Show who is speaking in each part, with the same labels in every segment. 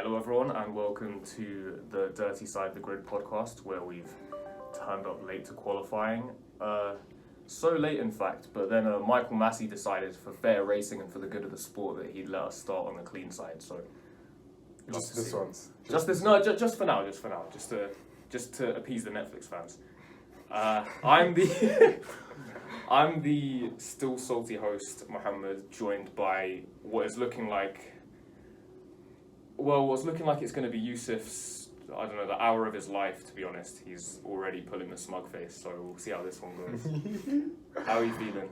Speaker 1: Hello everyone and welcome to the Dirty Side of the Grid podcast where we've turned up late to qualifying. So late in fact, but then Michael Massey decided for fair racing and for the good of the sport that he'd let us start on the clean side. So
Speaker 2: just this once.
Speaker 1: Just for now, just to appease the Netflix fans. I'm the still salty host, Mohammed, joined by what's looking like it's going to be Yusuf's, I don't know, the hour of his life, to be honest. He's already pulling the smug face, so we'll see how this one goes. How are you feeling?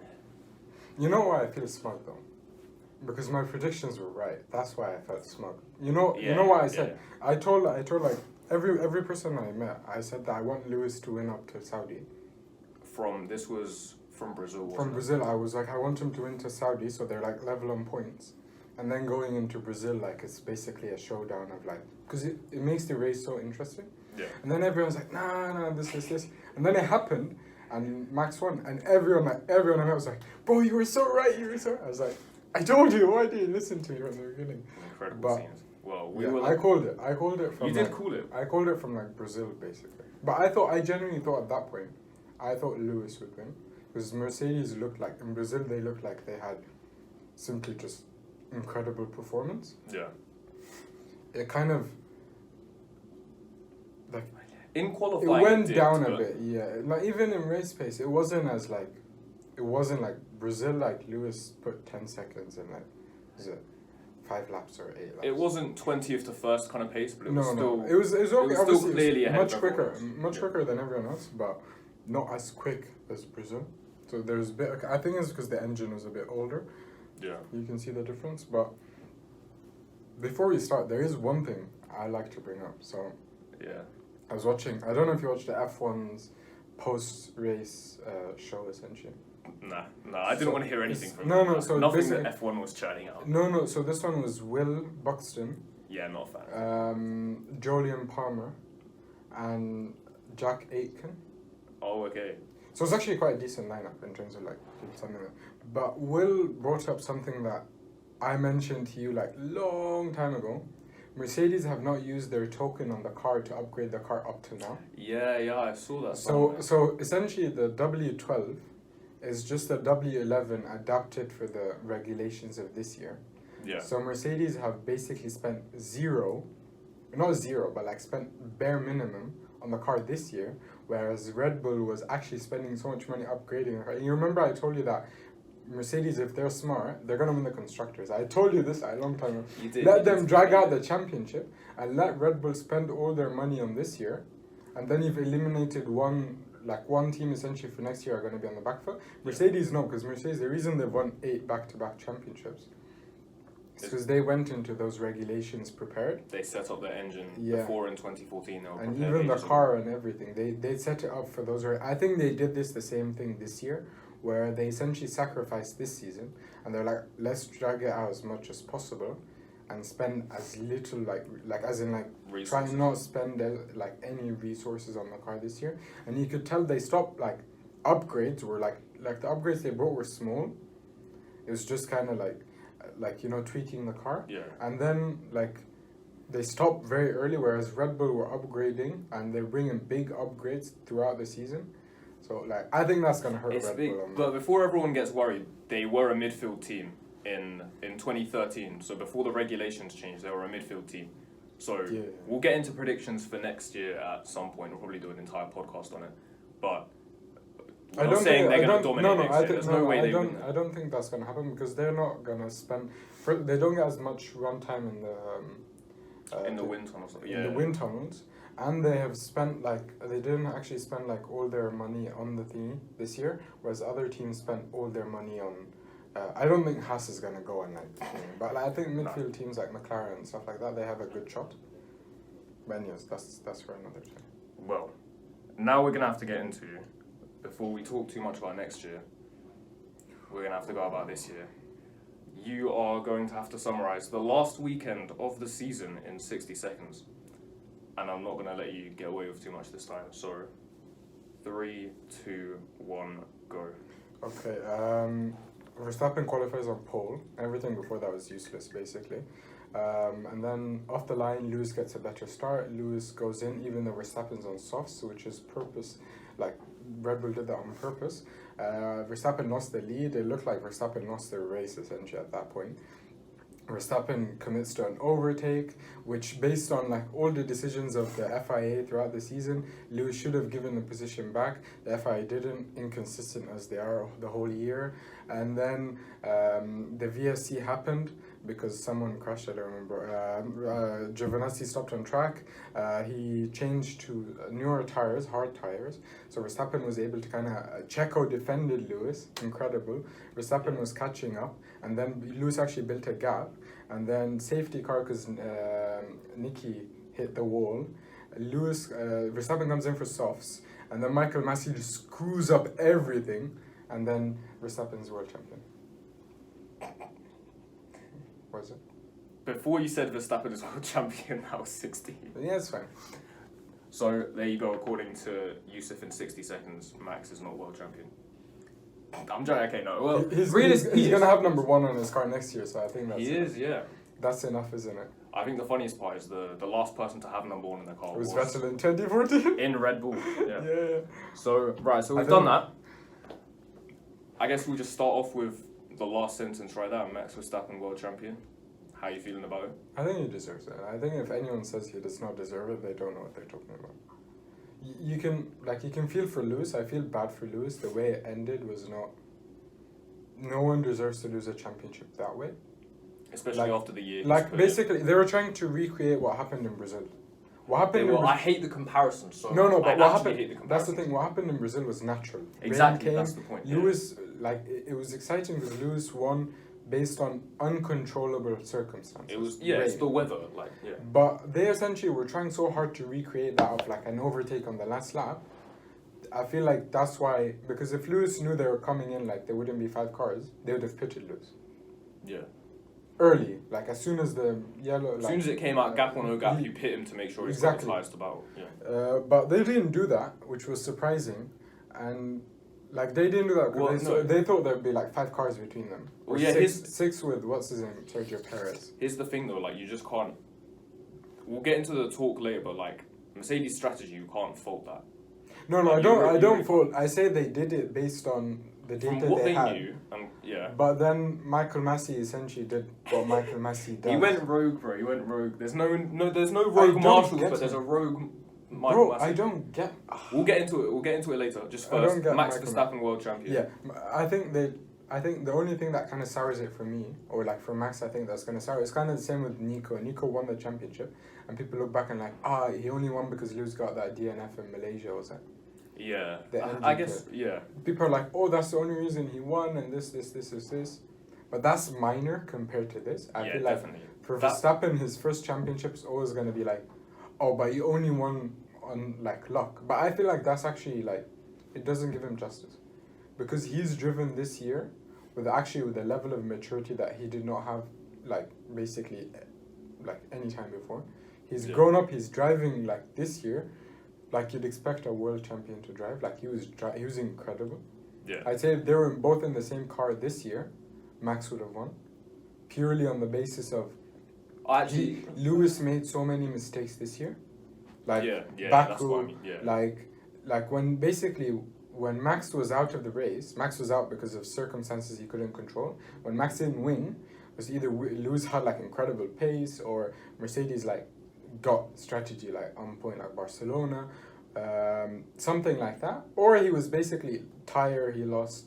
Speaker 2: You know why I feel smug, though? Because my predictions were right. That's why I felt smug. You know what I said? Yeah. I told like every person I met, I said that I want Lewis to win up to Saudi.
Speaker 1: This was from Brazil,
Speaker 2: From Brazil, I was like, I want him to win to Saudi, so they're like level on points. And then going into Brazil, like, it's basically a showdown of like, because it makes the race so interesting.
Speaker 1: Yeah.
Speaker 2: And then everyone's like, nah, this. And then it happened, and Max won, and everyone I met was like, bro, you were so right. I was like, I told you, why didn't you listen to me from the beginning?
Speaker 1: Incredible scenes. Well,
Speaker 2: I called it from.
Speaker 1: You did call it.
Speaker 2: I called it from like Brazil, basically. But I genuinely thought at that point, I thought Lewis would win. Because Mercedes looked like, in Brazil, they looked like they had simply just incredible performance.
Speaker 1: Yeah.
Speaker 2: It kind of, like,
Speaker 1: in qualifying,
Speaker 2: it went down a bit, yeah. Like, even in race pace, it wasn't like Brazil, like Lewis put 10 seconds in, like, is it 5 laps or 8 laps?
Speaker 1: It wasn't 20th to first kind of pace, but it was still...
Speaker 2: No. It was
Speaker 1: still clearly ahead
Speaker 2: much quicker. Much quicker than everyone else, but not as quick as Brazil. So there's a bit, I think it's because the engine was a bit older.
Speaker 1: Yeah.
Speaker 2: You can see the difference, but before we start, there is one thing I like to bring up. So,
Speaker 1: yeah,
Speaker 2: I was watching, I don't know if you watched the F1's post-race show, essentially.
Speaker 1: Nah, I didn't want to hear anything from
Speaker 2: No,
Speaker 1: them.
Speaker 2: so
Speaker 1: nothing that F1 was churning out.
Speaker 2: No, so this one was Will Buxton.
Speaker 1: Yeah, not a fan.
Speaker 2: Jolyon Palmer, and Jack Aitken.
Speaker 1: Oh, okay.
Speaker 2: So it's actually quite a decent lineup in terms of like people something like that. But Will brought up something that I mentioned to you like long time ago. Mercedes have not used their token on the car to upgrade the car up to now.
Speaker 1: Yeah, I saw that.
Speaker 2: So essentially the W12 is just a W11 adapted for the regulations of this year.
Speaker 1: Yeah.
Speaker 2: So Mercedes have basically spent spent bare minimum on the car this year, whereas Red Bull was actually spending so much money upgrading the car. And you remember I told you that Mercedes, if they're smart, they're going to win the Constructors. I told you this a long time ago. Let them drag out the championship and let Red Bull spend all their money on this year, and then you've eliminated one team essentially for next year are going to be on the back foot. Mercedes, no, because Mercedes, the reason they've won 8 back-to-back championships is because they went into those regulations prepared.
Speaker 1: They set up their engine before in 2014.
Speaker 2: And even the car and everything, they set it up for those. I think they did the same thing this year, where they essentially sacrificed this season, and they're like, let's drag it out as much as possible, and spend as little resources. Try and not spend any resources on the car this year. And you could tell they stopped upgrades were like the upgrades they brought were small. It was just kind of tweaking the car.
Speaker 1: Yeah.
Speaker 2: And then they stopped very early, whereas Red Bull were upgrading and they're bringing big upgrades throughout the season. So I think that's gonna hurt Red Bull.
Speaker 1: But before everyone gets worried, they were a midfield team in 2013. So before the regulations changed, they were a midfield team. So we'll get into predictions for next year at some point. We'll probably do an entire podcast on it. But I'm not saying they're going to dominate next year. There's no way they win.
Speaker 2: I don't think that's going to happen because they're not going to spend... they don't get as much runtime in the
Speaker 1: wind tunnels.
Speaker 2: In the wind tunnels. And they have spent they didn't actually spend all their money on the thingy this year, whereas other teams spent all their money on... I don't think Haas is going to go on but I think midfield teams like McLaren and stuff like that, they have a good shot. But anyways, that's for another time.
Speaker 1: Well, now we're going to have to get into... Before we talk too much about next year, we're going to have to go about this year. You are going to have to summarize the last weekend of the season in 60 seconds. And I'm not going to let you get away with too much this time. So, 3, 2, 1, go.
Speaker 2: Okay, Verstappen qualifies on pole. Everything before that was useless, basically. And then off the line, Lewis gets a better start. Lewis goes in, even though Verstappen's on softs, which is purpose. Like Red Bull did that on purpose. Verstappen lost the lead. It looked like Verstappen lost the race essentially at that point. Verstappen commits to an overtake, which based on like all the decisions of the FIA throughout the season, Lewis should have given the position back. The FIA didn't, inconsistent as they are the whole year. And then the VSC happened because someone crashed, I don't remember. Giovinazzi stopped on track. He changed to newer tires, hard tires. So Verstappen was able to kind of, Checo defended Lewis, incredible. Verstappen was catching up, and then Lewis actually built a gap. And then safety car, because Nicky hit the wall. Verstappen comes in for softs, and then Michael Massey just screws up everything, and then Verstappen's world champion. What is it?
Speaker 1: Before you said Verstappen is world champion, that was 60.
Speaker 2: Yeah, it's fine.
Speaker 1: So there you go. According to Yusuf, in 60 seconds, Max is not world champion. I'm joking. Okay, no. Well,
Speaker 2: he's gonna have number 1 on his car next year, so I think that's
Speaker 1: yeah.
Speaker 2: That's enough, isn't it?
Speaker 1: I think the funniest part is the last person to have number 1 in their car
Speaker 2: was Vettel in 2014.
Speaker 1: in Red Bull. Yeah.
Speaker 2: Yeah.
Speaker 1: So we've done that. I guess we'll just start off with the last sentence right there. Max Verstappen, world champion. How are you feeling about it?
Speaker 2: I think he deserves it. I think if anyone says he does not deserve it, they don't know what they're talking about. You can feel for Lewis. I feel bad for Lewis. The way it ended was not. No one deserves to lose a championship that way.
Speaker 1: Especially after the year.
Speaker 2: Basically, they were trying to recreate what happened in Brazil. What happened?
Speaker 1: I hate the comparison. So
Speaker 2: no, but what happened?
Speaker 1: Hate the
Speaker 2: that's the thing. What happened in Brazil was natural.
Speaker 1: Exactly,
Speaker 2: Rain came,
Speaker 1: that's the point.
Speaker 2: Lewis, it was exciting because Lewis won based on uncontrollable circumstances.
Speaker 1: It was it's the weather,
Speaker 2: But they essentially were trying so hard to recreate that of like an overtake on the last lap. I feel like that's why, because if Lewis knew they were coming in, like there wouldn't be 5 cars, they would have pitted Lewis.
Speaker 1: Yeah.
Speaker 2: Early, like as soon as the yellow.
Speaker 1: As soon as it came out, gap or no gap, you pit him to make sure he's got his highest battle. Yeah.
Speaker 2: But they didn't do that, which was surprising, and like they didn't do that because they thought there'd be like 5 cars between them. Or six with what's his name, Sergio Perez.
Speaker 1: Here's the thing though, like you just can't. We'll get into the talk later, but like Mercedes' strategy, you can't fault that.
Speaker 2: No, I don't fault. I say they did it based on the data
Speaker 1: from what
Speaker 2: they had.
Speaker 1: Knew,
Speaker 2: But then Michael Massey essentially did what Michael Massey does.
Speaker 1: He went rogue, bro. He went rogue. There's no rogue marshals, but there's a rogue Michael Massey.
Speaker 2: I don't get.
Speaker 1: We'll get into it. We'll get into it later. Just first, Max Verstappen, world champion.
Speaker 2: Yeah, I think the only thing that kind of sours it for me, or like for Max, I think that's going to sour. It's kind of the same with Nico. Nico won the championship, and people look back and like, he only won because Lewis got that DNF in Malaysia, was it?
Speaker 1: Yeah, I guess, yeah.
Speaker 2: People are like, that's the only reason he won, and this. But that's minor compared to this. I feel like
Speaker 1: definitely.
Speaker 2: For Verstappen, his first championship is always going to be like, but he only won on like luck. But I feel like that's actually like, it doesn't give him justice. Because he's driven this year with a level of maturity that he did not have like basically like any time before. He's grown up, he's driving like this year like you'd expect a world champion to drive. Like he was incredible.
Speaker 1: Yeah.
Speaker 2: I'd say if they were both in the same car this year, Max would have won. Purely on the basis of Lewis made so many mistakes this year. Like
Speaker 1: Baku,
Speaker 2: that's what I mean. Like when Max was out of the race, Max was out because of circumstances he couldn't control. When Max didn't win, it was either Lewis had like incredible pace or Mercedes like got strategy like on point like Barcelona, something like that. Or he was basically tired, he lost,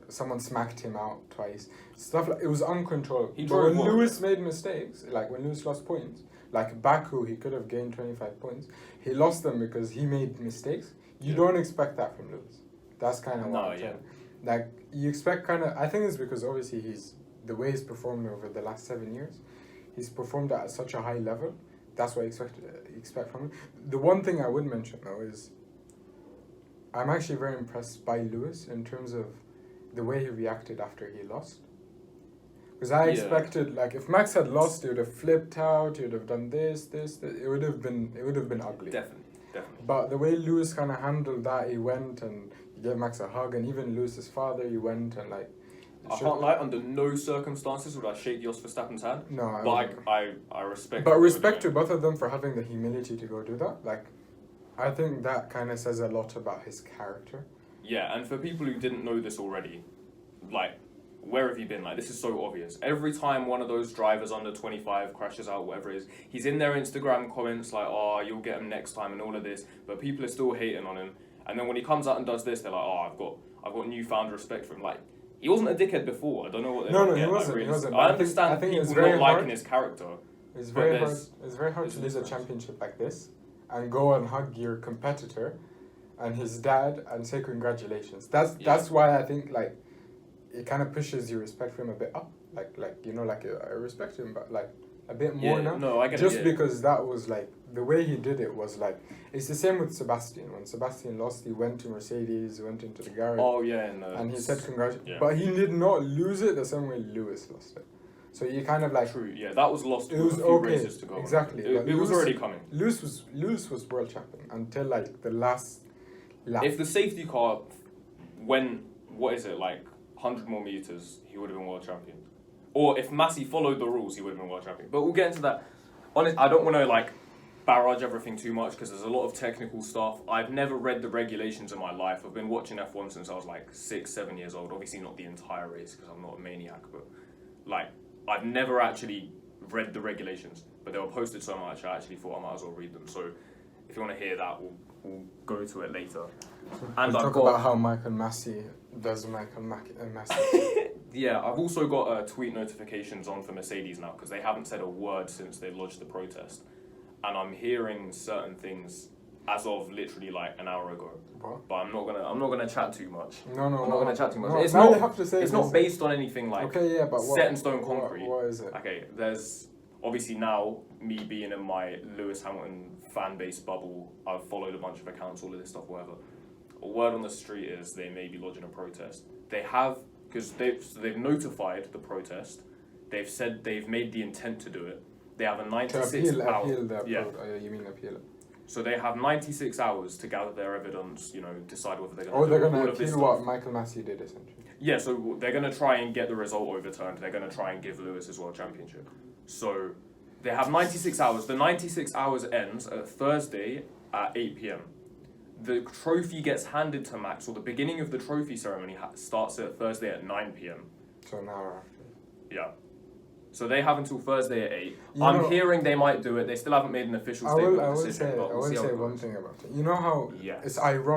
Speaker 2: someone smacked him out twice. Stuff like it was uncontrollable. But when Lewis made mistakes, like when Lewis lost points, like Baku, he could have gained 25 points. He lost them because he made mistakes. You don't expect that from Lewis. That's kind of what I'm saying. Like you expect I think it's because obviously the way he's performed over the last 7 years, he's performed at such a high level. That's what I expect from him. The one thing I would mention though is I'm actually very impressed by Lewis in terms of the way he reacted after he lost. Because I expected, like, if Max had lost, he would have flipped out, he would have done this. It would have been ugly.
Speaker 1: Definitely.
Speaker 2: But the way Lewis kind of handled that, he went and he gave Max a hug, and even Lewis's father, he went and like
Speaker 1: I can't lie, under no circumstances would I shake Jos Verstappen's hand.
Speaker 2: No,
Speaker 1: But I respect.
Speaker 2: But respect to both of them for having the humility to go do that. Like, I think that kind of says a lot about his character.
Speaker 1: Yeah, and for people who didn't know this already, like, where have you been? Like, this is so obvious. Every time one of those drivers under 25 crashes out, whatever it is, he's in their Instagram comments like, oh, you'll get him next time and all of this, but people are still hating on him. And then when he comes out and does this, they're like, oh, I've got newfound respect for him. Like, he wasn't a dickhead before. I don't know what they're
Speaker 2: No,
Speaker 1: getting,
Speaker 2: he wasn't.
Speaker 1: Like, really.
Speaker 2: He wasn't.
Speaker 1: I understand
Speaker 2: I think
Speaker 1: people
Speaker 2: it's very
Speaker 1: not
Speaker 2: hard.
Speaker 1: liking his character.
Speaker 2: It's very hard.
Speaker 1: there's-
Speaker 2: It's very hard
Speaker 1: there's
Speaker 2: to lose a
Speaker 1: difference.
Speaker 2: championship like this, and go and hug your competitor, and his dad, and say congratulations. That's why I think like it kind of pushes your respect for him a bit up. Like I respect him, but like a bit more now.
Speaker 1: No, I get
Speaker 2: Just
Speaker 1: it.
Speaker 2: because that was like the way he did it was like it's the same with Sebastian. When Sebastian lost, he went to Mercedes, went into the garage,
Speaker 1: Oh yeah,
Speaker 2: and he said congratulations.
Speaker 1: yeah.
Speaker 2: But he did not lose it the same way Lewis lost it. So you kind of like
Speaker 1: True, yeah, that was lost
Speaker 2: it
Speaker 1: with
Speaker 2: was
Speaker 1: a few
Speaker 2: okay,
Speaker 1: races to go.
Speaker 2: exactly,
Speaker 1: It
Speaker 2: but
Speaker 1: was
Speaker 2: Lewis-
Speaker 1: already coming.
Speaker 2: Lewis was world champion until like the last lap.
Speaker 1: If the safety car went, what is it, like 100 more meters, he would have been world champion. Or if Massey followed the rules, he would have been world champion. But we'll get into that. Honest, I don't want to like barrage everything too much because there's a lot of technical stuff. I've never read the regulations in my life. I've been watching F1 since I was like 6-7 years old. Obviously not the entire race because I'm not a maniac, but like I've never actually read the regulations. But they were posted so much, I actually thought I might as well read them. So if you want to hear that, we'll go to it later. And
Speaker 2: we'll
Speaker 1: I've
Speaker 2: talk
Speaker 1: got
Speaker 2: about how Michael Massey does Massey.
Speaker 1: yeah, I've also got tweet notifications on for Mercedes now because they haven't said a word since they lodged the protest, and I'm hearing certain things as of literally like an hour ago.
Speaker 2: What?
Speaker 1: But I'm not gonna chat too much.
Speaker 2: No,
Speaker 1: I'm not gonna chat too much.
Speaker 2: No,
Speaker 1: It's
Speaker 2: now
Speaker 1: not.
Speaker 2: you have to say
Speaker 1: It's
Speaker 2: this.
Speaker 1: not based on anything like
Speaker 2: Okay, yeah, but
Speaker 1: set in stone concrete.
Speaker 2: What is it?
Speaker 1: Okay, there's obviously now me being in my Lewis Hamilton fan base bubble. I've followed a bunch of accounts, all of this stuff, whatever. A word on the street is they may be lodging a protest. They have, because they've notified the protest. They've said they've made the intent to do it. They have a 96 hour.
Speaker 2: Appeal the
Speaker 1: yeah.
Speaker 2: you mean appeal it?
Speaker 1: So they have 96 hours to gather their evidence. Decide whether they're going to.
Speaker 2: Oh, they're
Speaker 1: going
Speaker 2: gonna
Speaker 1: to
Speaker 2: appeal what Michael Massey did essentially.
Speaker 1: Yeah, so they're going to try and get the result overturned. They're going to try and give Lewis his world championship. So they have 96 hours. The 96 hours ends at Thursday at 8 p.m. The trophy gets handed to Max, or the beginning of the trophy ceremony starts at Thursday at 9 p.m.
Speaker 2: So an hour after.
Speaker 1: Yeah. So they have until Thursday at 8.
Speaker 2: You
Speaker 1: I'm
Speaker 2: know-
Speaker 1: hearing they might do it. They still haven't made an official statement
Speaker 2: I will
Speaker 1: decision.
Speaker 2: say
Speaker 1: but we'll see how it
Speaker 2: one
Speaker 1: goes.
Speaker 2: thing about it. You know how
Speaker 1: Yes.
Speaker 2: it's ironic.